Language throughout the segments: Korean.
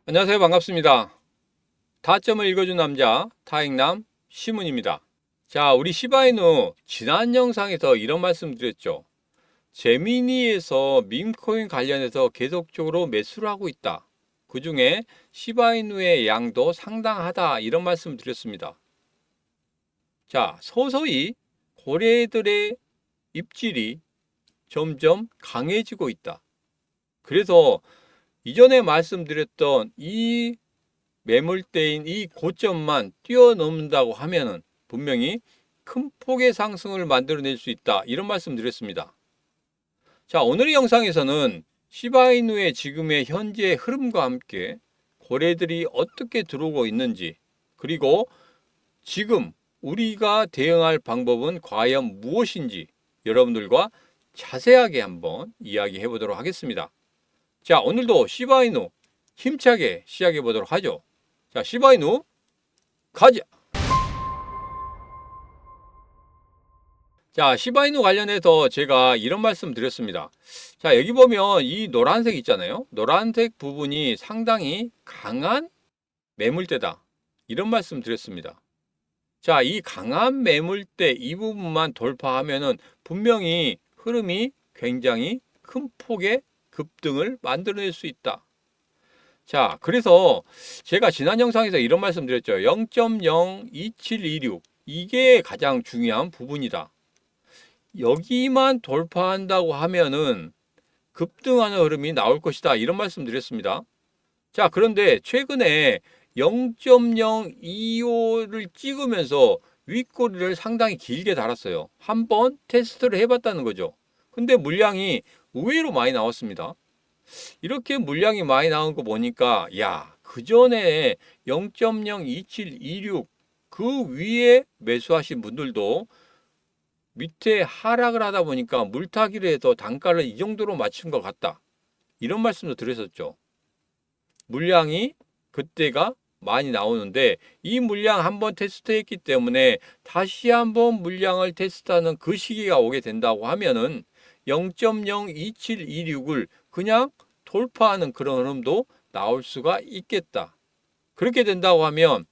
안녕하세요. 반갑습니다. 타점을 읽어준 남자 타익남 시문입니다. 자, 우리 시바이누 지난 영상에서 이런 말씀 드렸죠. 제미니에서 밈코인 관련해서 계속적으로 매수를 하고 있다. 그 중에 시바이누의 양도 상당하다. 이런 말씀 드렸습니다. 자, 서서히 고래들의 입질이 점점 강해지고 있다. 그래서 이전에 말씀드렸던 이 매물대인 이 고점만 뛰어넘는다고 하면은 분명히 큰 폭의 상승을 만들어낼 수 있다. 이런 말씀 드렸습니다. 자, 오늘의 영상에서는 시바이누의 지금의 현재 흐름과 함께 고래들이 어떻게 들어오고 있는지, 그리고 지금 우리가 대응할 방법은 과연 무엇인지 여러분들과 자세하게 한번 이야기해 보도록 하겠습니다. 자, 오늘도 시바이누 힘차게 시작해 보도록 하죠. 자, 시바이누 가자. 자, 시바이누 관련해서 제가 이런 말씀 드렸습니다. 자, 여기 보면 이 노란색 있잖아요. 노란색 부분이 상당히 강한 매물대다. 이런 말씀 드렸습니다. 자, 이 강한 매물대 이 부분만 돌파하면은 분명히 흐름이 굉장히 큰 폭의 급등을 만들어낼 수 있다. 자, 그래서 제가 지난 영상에서 이런 말씀 드렸죠. 0.02726 이게 가장 중요한 부분이다. 여기만 돌파한다고 하면은 급등하는 흐름이 나올 것이다. 이런 말씀 드렸습니다. 자, 그런데 최근에 0.025를 찍으면서 윗꼬리를 상당히 길게 달았어요. 한번 테스트를 해봤다는 거죠. 근데 물량이 의외로 많이 나왔습니다. 이렇게 물량이 많이 나온 거 보니까 그 전에 0.02726 그 위에 매수하신 분들도 밑에 하락을 하다 보니까 물타기를 해서 단가를 이 정도로 맞춘 것 같다. 이런 말씀도 드렸었죠. 물량이 그때가 많이 나오는데 이 물량 한번 테스트했기 때문에 다시 한번 물량을 테스트하는 그 시기가 오게 된다고 하면은 0.02726을 그냥 돌파하는 그런 흐름도 나올 수가 있겠다. 그렇게 된다고 하면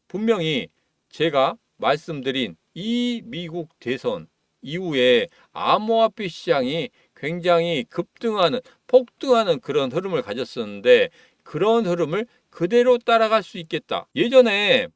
분명히 제가 말씀드린 이 미국 대선 이후에 암호화폐 시장이 굉장히 급등하는 폭등하는 그런 흐름을 가졌었는데 그런 흐름을 그대로 따라갈 수 있겠다. 예전에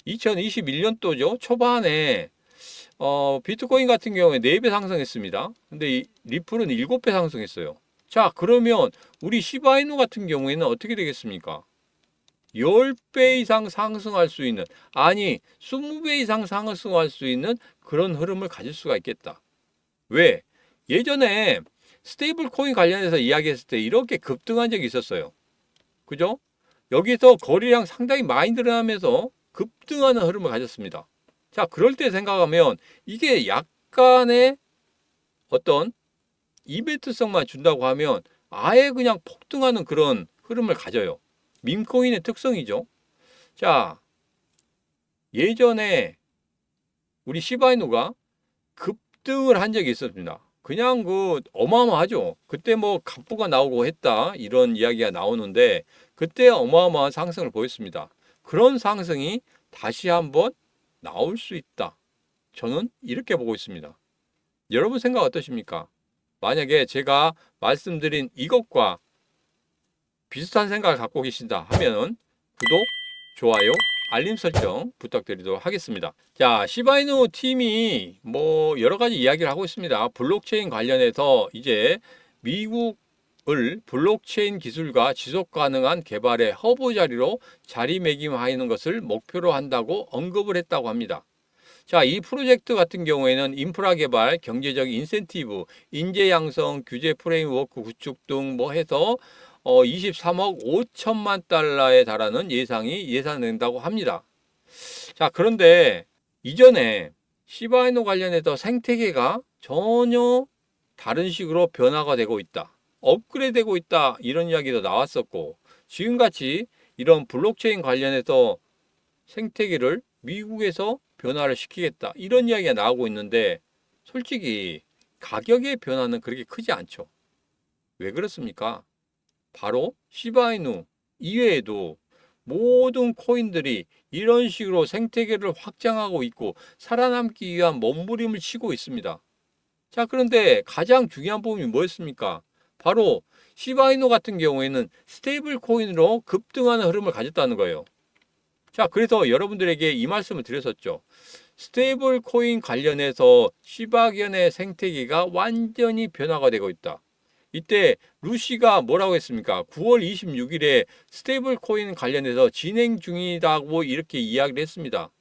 2021년도죠. 초반에 비트코인 같은 경우에 4배 상승했습니다. 근데 이 리플은 7배 상승했어요. 자, 그러면 우리 시바이누 같은 경우에는 어떻게 되겠습니까? 10배 이상 상승할 수 있는, 아니 20배 이상 상승할 수 있는 그런 흐름을 가질 수가 있겠다. 왜? 예전에 스테이블 코인 관련해서 이야기했을 때 이렇게 급등한 적이 있었어요. 그죠? 여기서 거래량 상당히 많이 늘어나면서 급등하는 흐름을 가졌습니다. 자, 그럴 때 생각하면 이게 약간의 어떤 이벤트성만 준다고 하면 아예 그냥 폭등하는 그런 흐름을 가져요. 밈코인의 특성이죠. 자, 예전에 우리 시바이누가 급등을 한 적이 있었습니다. 그냥 어마어마하죠. 그때 뭐 갑부가 나오고 했다 이런 이야기가 나오는데 그때 어마어마한 상승을 보였습니다. 그런 상승이 다시 한번 나올 수 있다. 저는 이렇게 보고 있습니다. 여러분 생각 어떠십니까? 만약에 제가 말씀드린 이것과 비슷한 생각을 갖고 계신다 하면 구독, 좋아요, 알림 설정 부탁드리도록 하겠습니다. 자, 시바이누 팀이 뭐 여러 가지 이야기를 하고 있습니다. 블록체인 관련해서 이제 미국을 블록체인 기술과 지속 가능한 개발의 허브 자리로 자리매김하는 것을 목표로 한다고 언급을 했다고 합니다. 자, 이 프로젝트 같은 경우에는 인프라 개발, 경제적 인센티브, 인재 양성, 규제 프레임워크 구축 등 뭐 해서 23억 5천만 달러에 달하는 예상이 예상된다고 합니다. 자, 그런데 이전에 시바이누 관련해서 생태계가 전혀 다른 식으로 변화가 되고 있다. 업그레이드 되고 있다. 이런 이야기도 나왔었고 지금같이 이런 블록체인 관련해서 생태계를 미국에서 변화를 시키겠다. 이런 이야기가 나오고 있는데 솔직히 가격의 변화는 그렇게 크지 않죠. 왜 그렇습니까? 바로 시바이누 이외에도 모든 코인들이 이런 식으로 생태계를 확장하고 있고 살아남기 위한 몸부림을 치고 있습니다. 자, 그런데 가장 중요한 부분이 뭐였습니까? 바로 시바이노 같은 경우에는 스테이블 코인으로 급등하는 흐름을 가졌다는 거예요. 자, 그래서 여러분들에게 이 말씀을 드렸었죠. 스테이블 코인 관련해서 시바견의 생태계가 완전히 변화가 되고 있다. 이때 루시가 뭐라고 했습니까? 9월 26일에 스테이블 코인 관련해서 진행 중이라고 이렇게 이야기를 했습니다.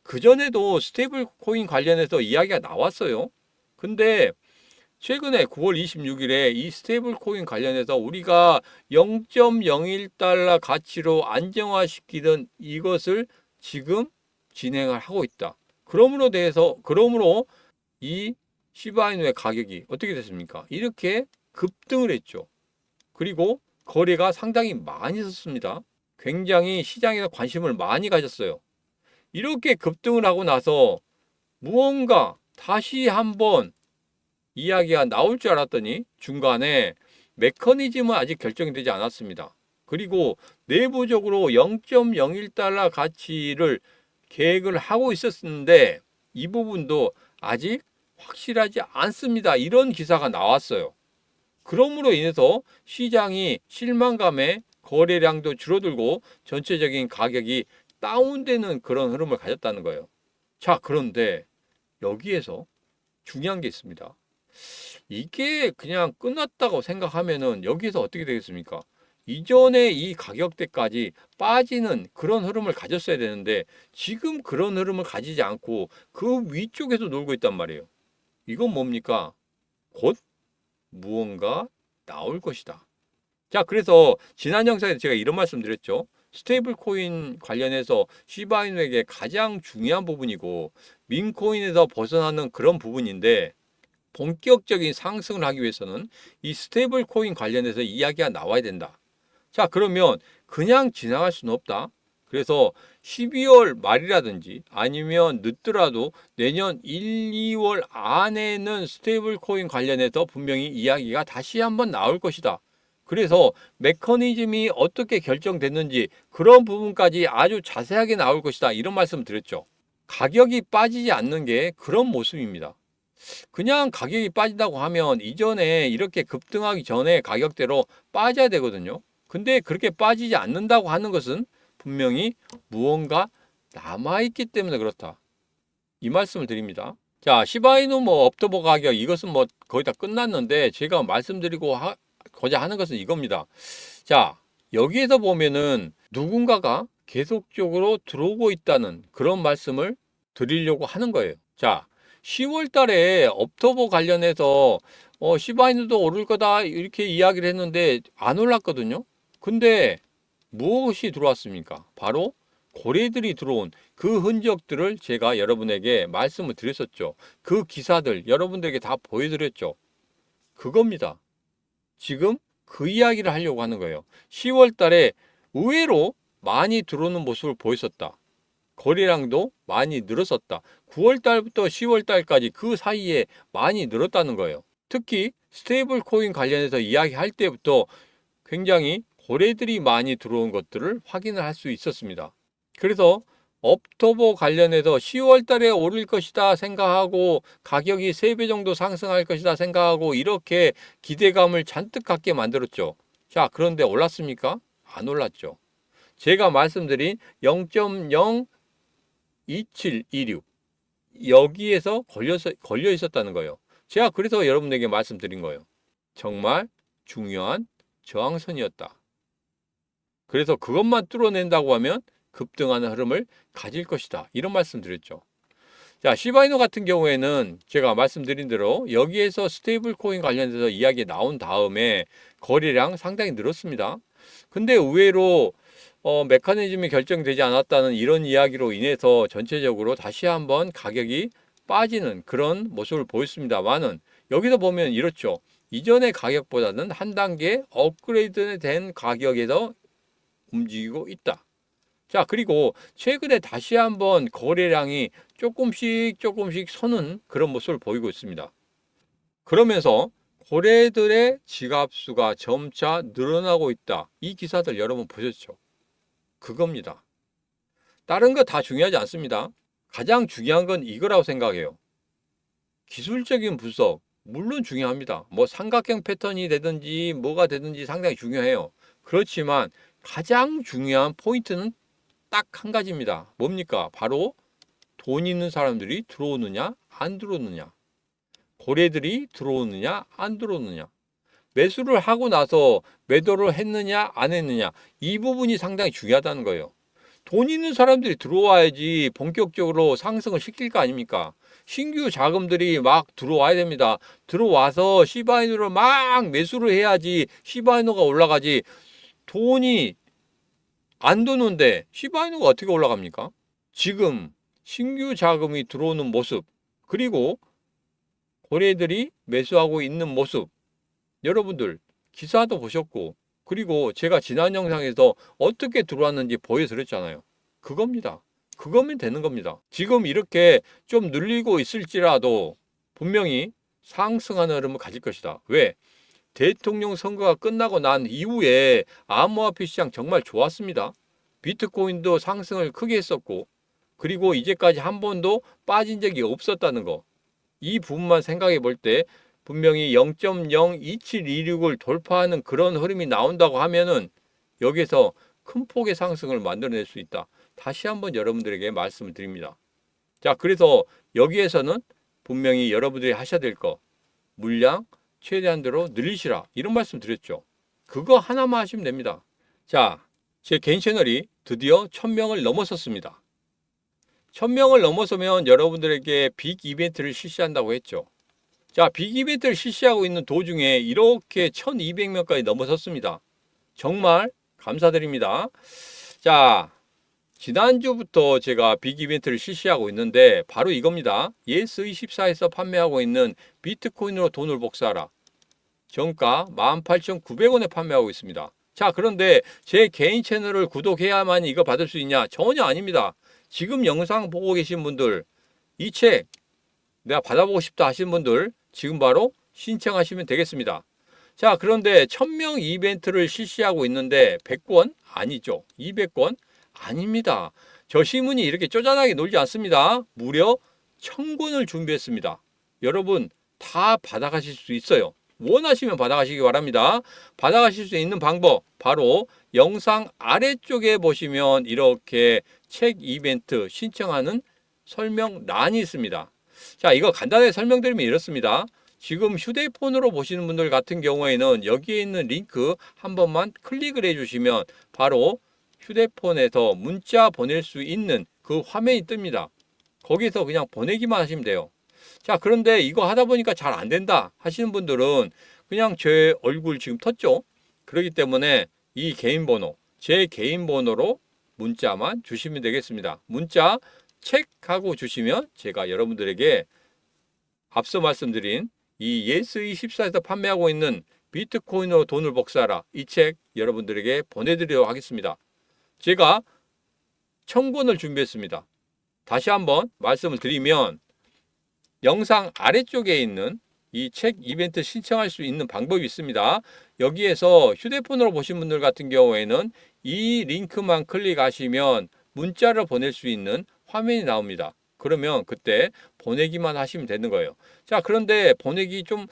그전에도 스테이블 코인 관련해서 이야기가 나왔어요. 근데 최근에 9월 26일에 이 스테이블 코인 관련해서 우리가 0.01달러 가치로 안정화시키던 이것을 지금 진행을 하고 있다. 그러므로 이 시바이누의 가격이 어떻게 됐습니까? 이렇게 급등을 했죠. 그리고 거래가 상당히 많이 있었습니다. 굉장히 시장에서 관심을 많이 가졌어요. 이렇게 급등을 하고 나서 무언가 다시 한번 이야기가 나올 줄 알았더니 중간에 메커니즘은 아직 결정이 되지 않았습니다. 그리고 내부적으로 0.01달러 가치를 계획을 하고 있었는데 이 부분도 아직 확실하지 않습니다. 이런 기사가 나왔어요. 그러므로 인해서 시장이 실망감에 거래량도 줄어들고 전체적인 가격이 다운되는 그런 흐름을 가졌다는 거예요. 자, 그런데 여기에서 중요한 게 있습니다. 이게 그냥 끝났다고 생각하면은 여기서 어떻게 되겠습니까? 이전에 이 가격대까지 빠지는 그런 흐름을 가졌어야 되는데 지금 그런 흐름을 가지지 않고 그 위쪽에서 놀고 있단 말이에요. 이건 뭡니까? 곧 무언가 나올 것이다. 자, 그래서 지난 영상에서 제가 이런 말씀 드렸죠. 스테이블 코인 관련해서 시바이누에게 가장 중요한 부분이고 민코인에서 벗어나는 그런 부분인데 본격적인 상승을 하기 위해서는 이 스테이블 코인 관련해서 이야기가 나와야 된다. 자, 그러면 그냥 지나갈 수는 없다. 그래서 12월 말이라든지 아니면 늦더라도 내년 1, 2월 안에는 스테이블 코인 관련해서 분명히 이야기가 다시 한번 나올 것이다. 그래서 메커니즘이 어떻게 결정됐는지 그런 부분까지 아주 자세하게 나올 것이다. 이런 말씀 드렸죠. 가격이 빠지지 않는 게 그런 모습입니다. 그냥 가격이 빠진다고 하면 이전에 이렇게 급등하기 전에 가격대로 빠져야 되거든요. 근데 그렇게 빠지지 않는다고 하는 것은 분명히 무언가 남아있기 때문에 그렇다. 이 말씀을 드립니다. 자, 시바이누 업토버 가격 이것은 거의 다 끝났는데 제가 말씀드리고자 하는 것은 이겁니다. 자, 여기에서 보면은 누군가가 계속적으로 들어오고 있다는 그런 말씀을 드리려고 하는 거예요. 자, 10월 달에 업토버 관련해서 시바이누도 오를 거다 이렇게 이야기를 했는데 안 올랐거든요. 근데 무엇이 들어왔습니까? 바로 고래들이 들어온 그 흔적들을 제가 여러분에게 말씀을 드렸었죠. 그 기사들 여러분들에게 다 보여드렸죠. 그겁니다. 지금 그 이야기를 하려고 하는 거예요. 10월 달에 의외로 많이 들어오는 모습을 보였었다. 거래량도 많이 늘었었다. 9월 달부터 10월 달까지 그 사이에 많이 늘었다는 거예요. 특히 스테이블 코인 관련해서 이야기할 때부터 굉장히 거래들이 많이 들어온 것들을 확인을 할 수 있었습니다. 그래서 업토버 관련해서 10월 달에 오를 것이다 생각하고 가격이 3배 정도 상승할 것이다 생각하고 이렇게 기대감을 잔뜩 갖게 만들었죠. 자, 그런데 올랐습니까? 안 올랐죠. 제가 말씀드린 0.02726 여기에서 걸려 있었다는 거예요. 제가 그래서 여러분에게 말씀드린 거예요. 정말 중요한 저항선이었다. 그래서 그것만 뚫어낸다고 하면 급등하는 흐름을 가질 것이다. 이런 말씀 드렸죠. 자, 시바이누 같은 경우에는 제가 말씀드린 대로 여기에서 스테이블 코인 관련해서 이야기 나온 다음에 거래량 상당히 늘었습니다. 근데 의외로 메커니즘이 결정되지 않았다는 이런 이야기로 인해서 전체적으로 다시 한번 가격이 빠지는 그런 모습을 보였습니다만은 여기서 보면 이렇죠. 이전의 가격보다는 한 단계 업그레이드 된 가격에서 움직이고 있다. 자, 그리고 최근에 다시 한번 거래량이 조금씩 서는 그런 모습을 보이고 있습니다. 그러면서 고래들의 지갑수가 점차 늘어나고 있다. 이 기사들 여러분 보셨죠? 그겁니다. 다른 거 다 중요하지 않습니다. 가장 중요한 건 이거라고 생각해요. 기술적인 분석, 물론 중요합니다. 뭐 삼각형 패턴이 되든지 뭐가 되든지 상당히 중요해요. 그렇지만 가장 중요한 포인트는 딱 한 가지입니다. 뭡니까? 바로 돈 있는 사람들이 들어오느냐, 안 들어오느냐. 고래들이 들어오느냐, 안 들어오느냐. 매수를 하고 나서 매도를 했느냐, 안 했느냐. 이 부분이 상당히 중요하다는 거예요. 돈 있는 사람들이 들어와야지 본격적으로 상승을 시킬 거 아닙니까? 신규 자금들이 막 들어와야 됩니다. 들어와서 시바이누를 막 매수를 해야지 시바이누가 올라가지. 돈이 안 도는데 시바이누가 어떻게 올라갑니까? 지금 신규 자금이 들어오는 모습, 그리고 고래들이 매수하고 있는 모습, 여러분들 기사도 보셨고, 그리고 제가 지난 영상에서 어떻게 들어왔는지 보여드렸잖아요. 그겁니다. 그거면 되는 겁니다. 지금 이렇게 좀 눌리고 있을지라도 분명히 상승하는 흐름을 가질 것이다. 왜? 대통령 선거가 끝나고 난 이후에 암호화폐 시장 정말 좋았습니다. 비트코인도 상승을 크게 했었고, 그리고 이제까지 한 번도 빠진 적이 없었다는 거. 이 부분만 생각해 볼 때 분명히 0.02726을 돌파하는 그런 흐름이 나온다고 하면은 여기서 큰 폭의 상승을 만들어낼 수 있다. 다시 한번 여러분들에게 말씀을 드립니다. 자, 그래서 여기에서는 분명히 여러분들이 하셔야 될 거, 물량 최대한대로 늘리시라, 이런 말씀 드렸죠. 그거 하나만 하시면 됩니다. 자, 제 개인 채널이 드디어 1000명을 넘어섰습니다. 1000명을 넘어서면 여러분들에게 빅 이벤트를 실시한다고 했죠. 자, 빅 이벤트를 실시하고 있는 도중에 이렇게 1200명까지 넘어섰습니다. 정말 감사드립니다. 자, 지난주부터 제가 빅 이벤트를 실시하고 있는데 바로 이겁니다. 예스24에서 판매하고 있는 비트코인으로 돈을 복사하라. 정가 18,900원에 판매하고 있습니다. 자, 그런데 제 개인 채널을 구독해야만 이거 받을 수 있냐? 전혀 아닙니다. 지금 영상 보고 계신 분들, 이 책 내가 받아보고 싶다 하시는 분들 지금 바로 신청하시면 되겠습니다. 자, 그런데 1000명 이벤트를 실시하고 있는데 100권 아니죠. 200권 아닙니다. 저 시문이 이렇게 쪼잔하게 놀지 않습니다. 무려 1000권을 준비했습니다. 여러분 다 받아가실 수 있어요. 원하시면 받아가시기 바랍니다. 받아가실 수 있는 방법 바로 영상 아래쪽에 보시면 이렇게 책 이벤트 신청하는 설명란이 있습니다. 자, 이거 간단하게 설명드리면 이렇습니다. 지금 휴대폰으로 보시는 분들 같은 경우에는 여기에 있는 링크 한 번만 클릭을 해주시면 바로 휴대폰에서 문자 보낼 수 있는 그 화면이 뜹니다. 거기서 그냥 보내기만 하시면 돼요. 자, 그런데 이거 하다 보니까 잘 안 된다 하시는 분들은 그냥 제 얼굴 지금 텄죠? 그렇기 때문에 이 개인 번호, 제 개인 번호로 문자만 주시면 되겠습니다. 문자 체크하고 주시면 제가 여러분들에게 앞서 말씀드린 이 예스24에서 판매하고 있는 비트코인으로 돈을 복사하라, 이 책 여러분들에게 보내드리도록 하겠습니다. 제가 1000권을 준비했습니다. 다시 한번 말씀을 드리면 영상 아래쪽에 있는 이 책 이벤트 신청할 수 있는 방법이 있습니다. 여기에서 휴대폰으로 보신 분들 같은 경우에는 이 링크만 클릭하시면 문자를 보낼 수 있는 화면이 나옵니다. 그러면 그때 보내기만 하시면 되는 거예요. 자, 그런데 보내기 좀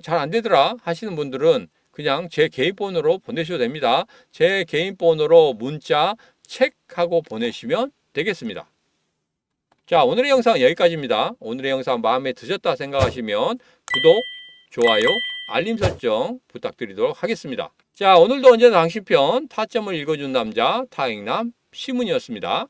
잘 안 되더라 하시는 분들은 그냥 제 개인 번호로 보내셔도 됩니다. 제 개인 번호로 문자 체크하고 보내시면 되겠습니다. 자, 오늘의 영상 여기까지입니다. 오늘의 영상 마음에 드셨다 생각하시면 구독, 좋아요, 알림 설정 부탁드리도록 하겠습니다. 자, 오늘도 언제나 당신 편 타점을 읽어준 남자 타행남 시문이었습니다.